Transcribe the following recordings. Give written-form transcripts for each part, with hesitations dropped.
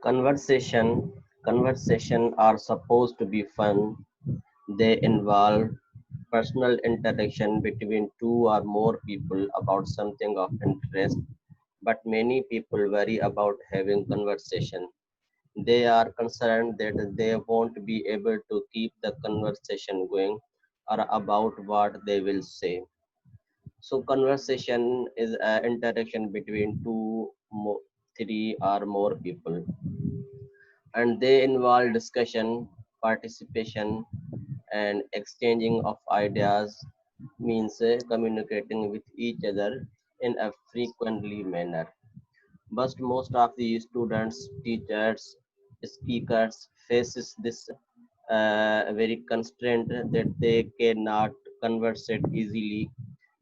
Conversation are supposed to be fun. They involve personal interaction between two or more people about something of interest, but many people worry about having conversation. They are concerned that they won't be able to keep the conversation going or about what they will say. So conversation is an interaction between three or more people, and they involve discussion, participation, and exchanging of ideas, means communicating with each other in a frequently manner. But most of the students, teachers, speakers faces this very constraint that they cannot conversate easily,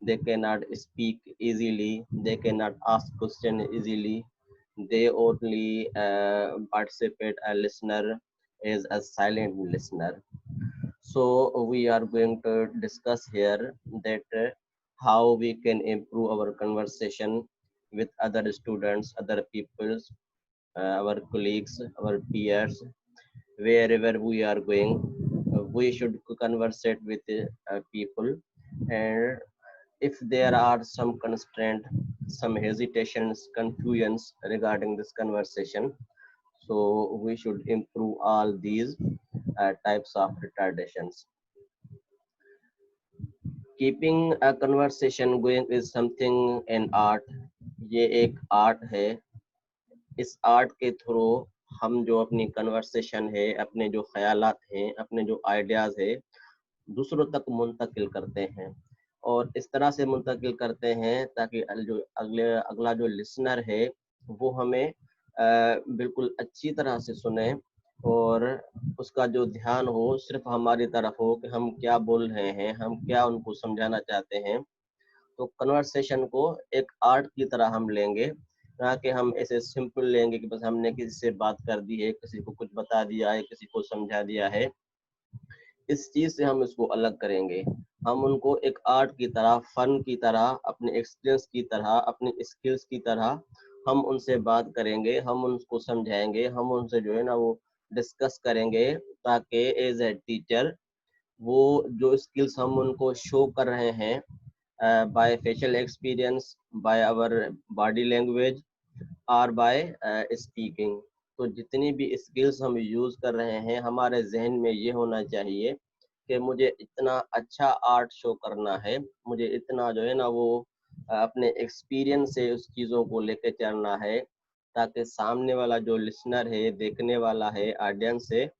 they cannot speak easily, they cannot ask question easily. They only participate a listener is a silent listener. So we are going to discuss here that how we can improve our conversation with other students, other peoples, our colleagues, our peers, wherever we are going. We should conversate with people, and if there are some constraint, some hesitations, confusions regarding this conversation, so we should improve all these types of retardations. Keeping a conversation going is something in art. ये एक art है. इस art के through हम जो अपनी conversation है, अपने जो ख्यालात हैं, अपने जो आइडियाज है, दूसरों तक मुंतकिल करते हैं, और इस तरह से मुंतकिल करते हैं ताकि जो अगला जो लिसनर है वो हमें बिल्कुल अच्छी तरह से सुने, और उसका जो ध्यान हो सिर्फ हमारी तरफ हो कि हम क्या बोल रहे हैं, हम क्या उनको समझाना चाहते हैं. तो कन्वर्सेशन को एक आर्ट की तरह हम लेंगे, ना कि हम ऐसे सिंपल लेंगे कि बस हमने किसी से बात कर दी है, किसी को कुछ बता दिया है, किसी को समझा दिया है. इस चीज से हम इसको अलग करेंगे. हम उनको एक आर्ट की तरह, फन की तरह, अपने एक्सपीरियंस की तरह, अपनी स्किल्स की तरह हम उनसे बात करेंगे, हम उनको समझाएंगे, हम उनसे जो है ना वो डिस्कस करेंगे, ताकि एज ए टीचर वो जो स्किल्स हम उनको शो कर रहे हैं by facial experience, by our body language, और बाय स्पीकिंग, तो जितनी भी स्किल्स हम यूज कर रहे हैं हमारे जहन में ये होना चाहिए कि मुझे इतना अच्छा आर्ट शो करना है, मुझे इतना जो है ना वो अपने एक्सपीरियंस से उस चीज़ों को लेके चलना है, ताकि सामने वाला जो लिसनर है, देखने वाला है, ऑडियंस है,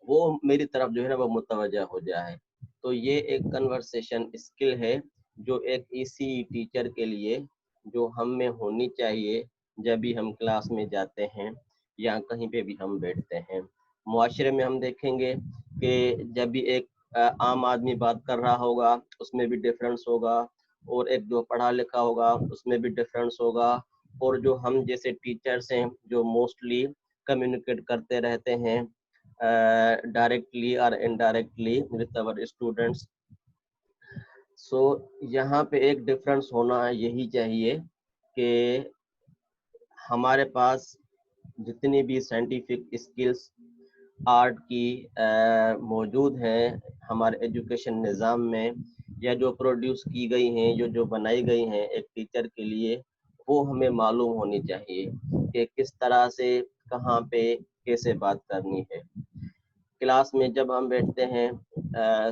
वो मेरी तरफ जो है ना वो मुतवज्जा हो जाए. तो ये एक कन्वर्सेशन स्किल है जो एक इसी टीचर के लिए जो हम में होनी चाहिए जब भी हम क्लास में जाते हैं या कहीं पे भी हम बैठते हैं. मुआशरे में हम देखेंगे कि जब भी एक आम आदमी बात कर रहा होगा उसमें भी डिफरेंस होगा, और एक जो पढ़ा लिखा होगा उसमें भी डिफरेंस होगा, और जो हम जैसे टीचर्स हैं जो मोस्टली कम्युनिकेट करते रहते हैं directly or indirectly with our students. So यहाँ पे एक डिफरेंस होना यही चाहिए कि हमारे पास जितनी भी साइंटिफिक स्किल्स आर्ट की मौजूद हैं हमारे एजुकेशन निज़ाम में, या जो प्रोड्यूस की गई हैं, जो बनाई गई हैं एक टीचर के लिए, वो हमें मालूम होनी चाहिए कि किस तरह से, कहाँ पे, कैसे बात करनी है. क्लास में जब हम बैठते हैं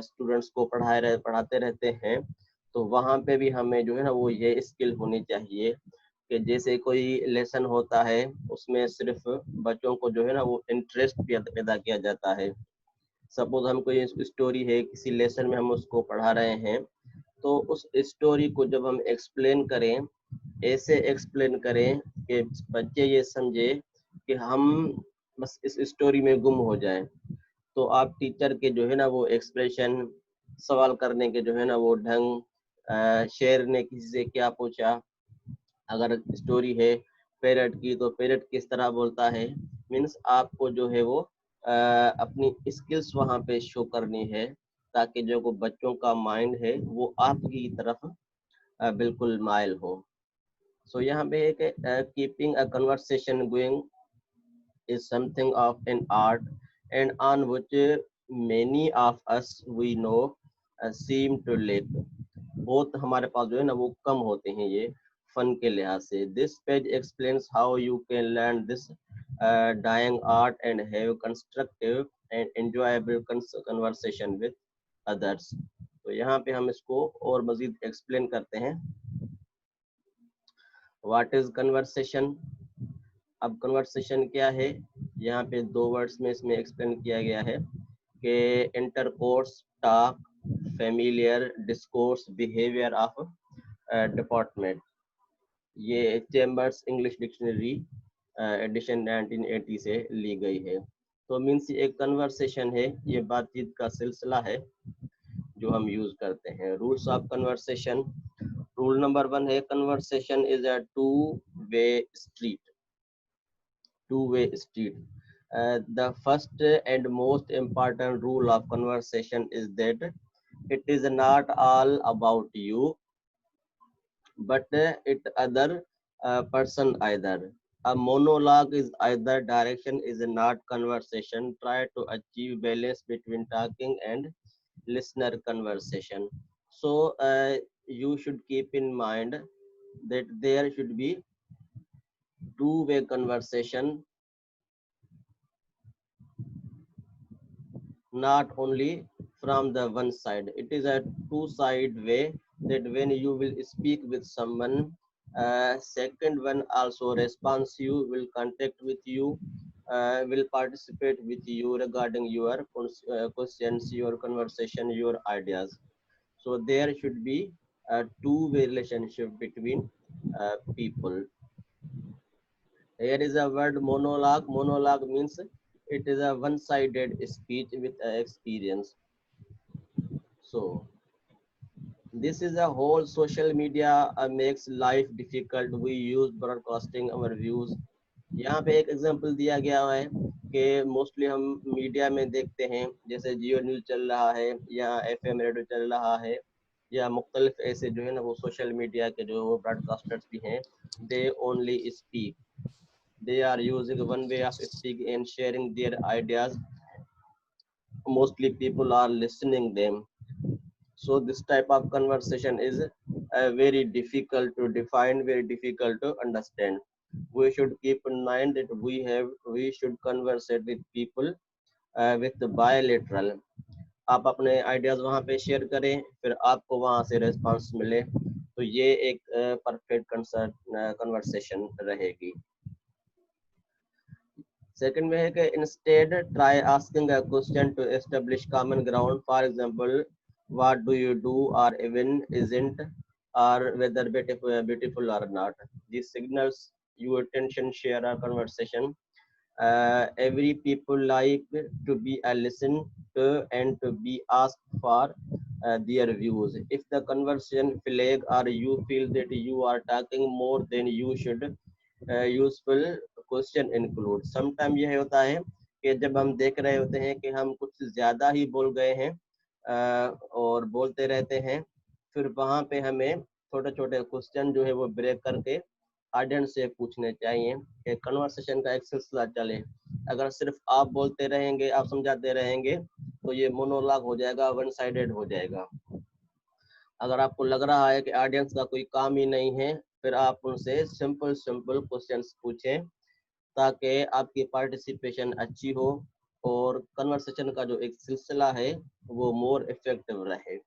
स्टूडेंट्स को पढ़ाते रहते हैं, तो वहाँ पे भी हमें जो है ना वो ये स्किल होनी चाहिए कि जैसे कोई लेसन होता है उसमें सिर्फ बच्चों को जो है ना वो इंटरेस्ट पैदा किया जाता है. सपोज हम कोई स्टोरी है, किसी लेसन में हम उसको पढ़ा रहे हैं, तो उस स्टोरी को जब हम एक्सप्लेन करें, ऐसे एक्सप्लेन करें कि बच्चे ये समझे कि हम बस इस स्टोरी में गुम हो जाएं. तो आप टीचर के जो है ना वो एक्सप्रेशन, सवाल करने के जो है ना वो ढंग, शेर ने किसी से क्या पूछा, अगर स्टोरी है पेरेट की तो पेरेट किस तरह बोलता है, मीन्स आपको जो है वो अपनी स्किल्स वहाँ पे शो करनी है, ताकि जो को बच्चों का माइंड है वो आपकी तरफ बिल्कुल माइल हो. सो यहाँ पे एक keeping a conversation going is something of an art and on which many of us we know seem to lack. बहुत हमारे पास जो है ना वो कम होते हैं ये फन के लिहाज से. This page explains how you can learn this dying art and have constructive and enjoyable conversation with others. तो यहाँ पे हम इसको और मजीद एक्सप्लेन करते हैं. What is conversation? अब कन्वर्सेशन क्या है, यहाँ पे दो वर्ड्स में इसमें एक्सप्लेन किया गया है कि intercourse, talk, familiar, discourse, behaviour of department. ये चेम्बर्स इंग्लिश डिक्शनरी एडिशन 1980 से ली गई है. तो मीन्स एक कन्वर्सेशन है, ये बातचीत का सिलसिला है जो हम यूज करते हैं. Rules of conversation. Rule number 1 है conversation is a two-way street. Two-way street. The first and most important rule of conversation is that it is not all about you, but it other person either. A monologue is either direction is not conversation. Try to achieve balance between talking and listener conversation. So you should keep in mind that there should be two-way conversation, not only from the one side. It is a two-side way that when you will speak with someone, second one also responds you, will contact with you, will participate with you regarding your questions, your conversation, your ideas. So there should be a two-way relationship between people. Here is a word monologue. Monologue means it is a one-sided speech with experience. So this is a whole social media makes life difficult. We use broadcasting our views. यहाँ पे एक example दिया गया है कि mostly हम media में देखते हैं, जैसे जियो न्यूज चल रहा है या एफएम रेडियो चल रहा है या मुख्तलिफ ऐसे जो है ना वो सोशल मीडिया के जो ब्रॉडकास्टर्स भी हैं. They only speak. They are using one way of speaking and sharing their ideas. Mostly people are listening them. So this type of conversation is very difficult to define, very difficult to understand. We should keep in mind that we should converse with people with the bilateral. आप अपने ideas वहाँ पे share करें, फिर आपको वहाँ से response मिले, तो ये एक परफेक्ट कन्वर्सेशन रहेगी. सेकंड में है कि instead try asking a question to establish common ground. For example, what do you do, और इवन इजंट, और वेदर ब्यूटीफुल और not. This signals your attention, share a conversation. Every people like to be listened to and to be asked for their views. If the conversation flag or you feel that you are talking more than you should, useful question include. Sometime यह होता है कि जब हम देख रहे होते हैं कि हम कुछ ज्यादा ही बोल गए हैं और बोलते रहते हैं, फिर वहां पे हमें छोटे छोटे क्वेश्चन जो है वो ब्रेक करके ऑडियंस से पूछने चाहिए कि कन्वर्सेशन का एक सिलसिला चले. अगर सिर्फ आप बोलते रहेंगे, आप समझाते रहेंगे, तो ये मोनोलॉग हो जाएगा, वन साइडेड हो जाएगा. अगर आपको लग रहा है कि ऑडियंस का कोई काम ही नहीं है, फिर आप उनसे सिंपल क्वेश्चंस पूछें ताकि आपकी पार्टिसिपेशन अच्छी हो और कन्वर्सेशन का जो एक सिलसिला है वो मोर इफेक्टिव रहे.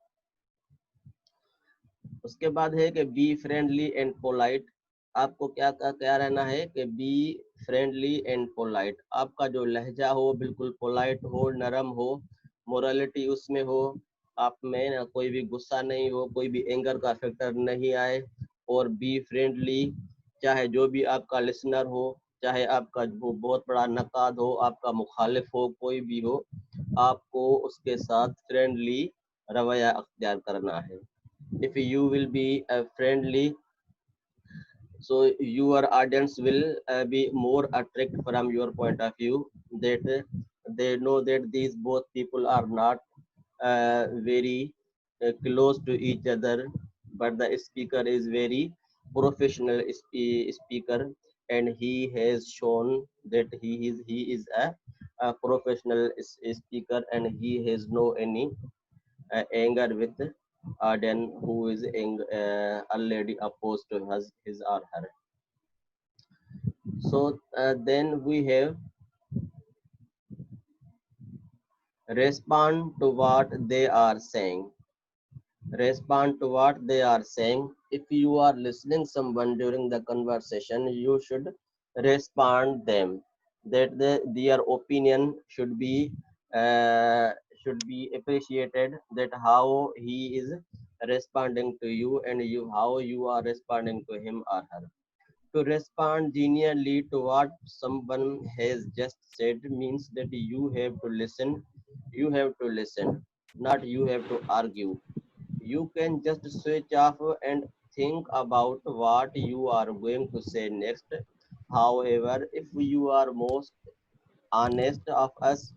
उसके बाद है कि बी फ्रेंडली एंड पोलाइट. आपको क्या रहना है कि बी फ्रेंडली एंड पोलाइट. आपका जो लहजा हो बिल्कुल पोलाइट हो, नरम हो, मोरालिटी उसमें हो, आप में ना कोई भी गुस्सा नहीं हो, कोई भी एंगर का फैक्टर नहीं आए. और बी फ्रेंडली, चाहे जो भी आपका लिसनर हो, चाहे आपका वो बहुत बड़ा नकाद हो, आपका मुखालिफ हो, कोई भी हो, आपको उसके साथ फ्रेंडली रवैया अख्तियार करना है. If you will be friendly, so your audience will be more attracted from your point of view, that they know that these both people are not very close to each other, but the speaker is very professional speaker. and he has shown that he is a professional speaker, and he has no any anger with Arden, who is already opposed to his or her. So then we have respond to what they are saying. Respond to what they are saying. If you are listening someone during the conversation, you should respond them, that their opinion uh, should be appreciated, that how he is responding to you, and you how you are responding to him or her. To respond genuinely to what someone has just said means that you have to listen, not you have to argue. You can just switch off and think about what you are going to say next. However, if you are most honest of us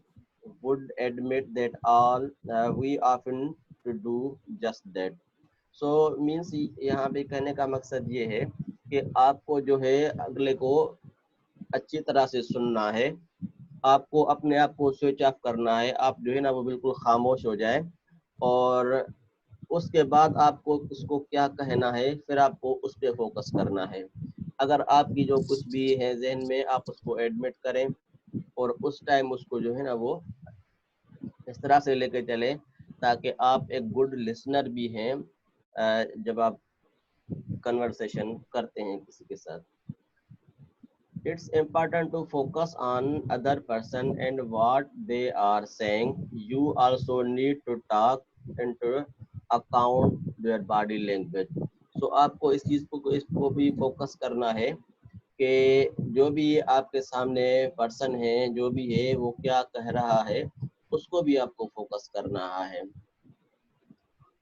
would admit that all we often to do just that. So means यहाँ पे कहने का मकसद ये है कि आपको जो है अगले को अच्छी तरह से सुनना है, आपको अपने आप को स्विच ऑफ करना है, आप जो है ना वो बिल्कुल खामोश हो जाए, और उसके बाद आपको उसको क्या कहना है फिर आपको उस पर फोकस करना है। अगर आपकी जो कुछ भी है जहन में आप उसको एडमिट करें और उस टाइम उसको जो है ना वो इस तरह से लेके चले ताकि आप एक गुड लिसनर भी हैं जब आप कन्वर्सेशन करते हैं किसी के साथ। It's important to focus on other person and what they are saying. You also need to talk into account their body language. So आपको इस चीज को इसको भी फोकस करना है कि जो भी आपके सामने पर्सन है जो भी है वो क्या कह रहा है उसको भी आपको फोकस करना है,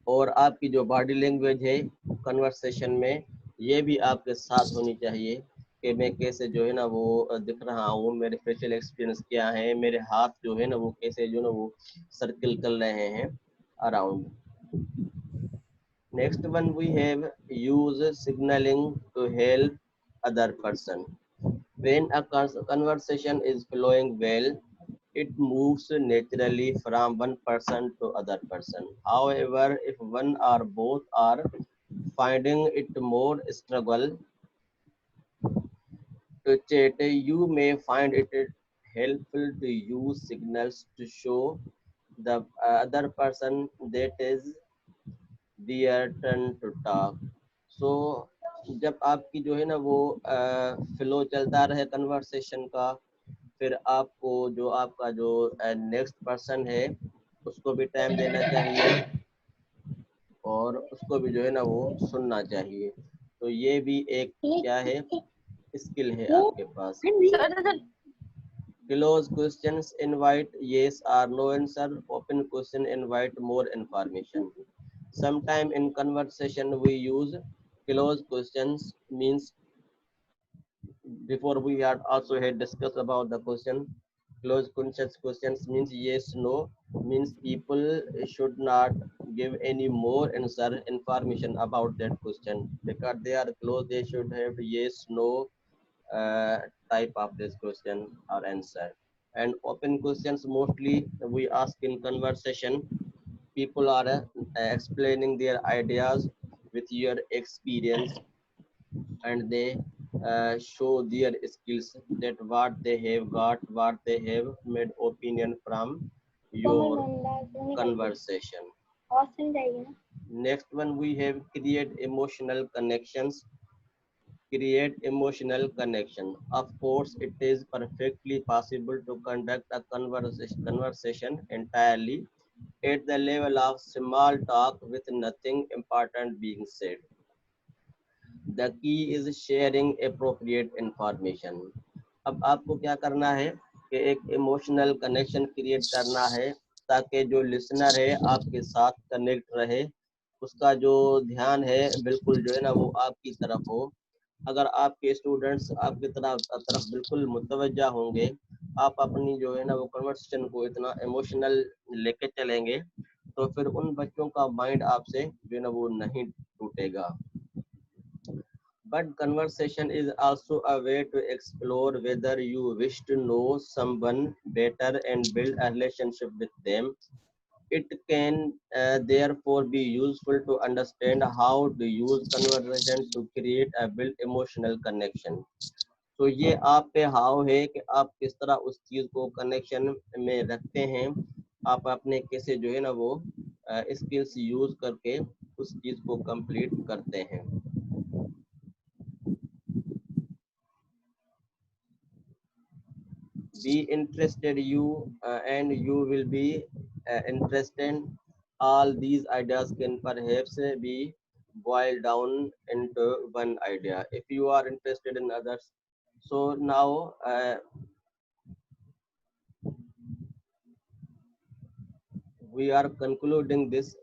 और आपकी जो बॉडी लैंग्वेज है कन्वर्सेशन में ये भी आपके साथ होनी चाहिए कि मैं कैसे जो है ना वो दिख रहा हूँ, मेरे फेशियल एक्सपीरियंस क्या है, मेरे हाथ जो है ना वो कैसे जो ना वो सर्किल कर रहे हैं around. Next one we have use signalling to help other person. When a conversation is flowing well, it moves naturally from one person to other person. However, if one or both are finding it more struggle to chat, you may find it helpful to use signals to show the other person that is their turn to talk. So जब आपकी जो है ना वो flow चलता रहे conversation का, फिर आपको जो आपका जो नेक्स्ट पर्सन है उसको भी टाइम देना चाहिए और उसको भी जो है ना वो सुनना चाहिए। तो ये भी एक क्या है स्किल है आपके पास। Close questions invite yes or no answer, open question invite more information. Sometime in conversation we use closed questions, means before we had also had discussed about the question. Closed questions means yes no, means people should not give any more answer information about that question because they are closed. They should have yes no uh, type of this question or answer. And open questions mostly we ask in conversation. People are explaining their ideas with your experience, and they show their skills, that what they have got, what they have made opinion from your conversation. Next one we have create emotional connections. Create emotional connection. Of course, it is perfectly possible to conduct a conversation entirely at the level of small talk with nothing important being said. The key is sharing appropriate information. अब आपको क्या करना है कि एक emotional connection create करना है ताकि जो लिसनर है आपके साथ कनेक्ट रहे, उसका जो ध्यान है बिल्कुल जो है ना वो आपकी तरफ हो। अगर आपके स्टूडेंट्स आपकी तरफ बिल्कुल मुतवज्जा होंगे, आप अपनी जो है ना वो कन्वर्सेशन को इतना इमोशनल लेके चलेंगे, तो फिर उन बच्चों का माइंड आपसे जो है ना वो नहीं टूटेगा। But conversation is also a way to explore whether you wish to know someone better and build a relationship with them. It can therefore be useful to understand how to use conversation to create a build emotional connection. तो ये आप पे हाव है कि आप किस तरह उस चीज को कनेक्शन में रखते हैं, आप अपने कैसे जो है ना वो स्किल्स यूज करके उस चीज को कंप्लीट करते हैं. Be interested you and you will be interested. All these ideas can perhaps be boiled down into one idea if you are interested in others. So now we are concluding this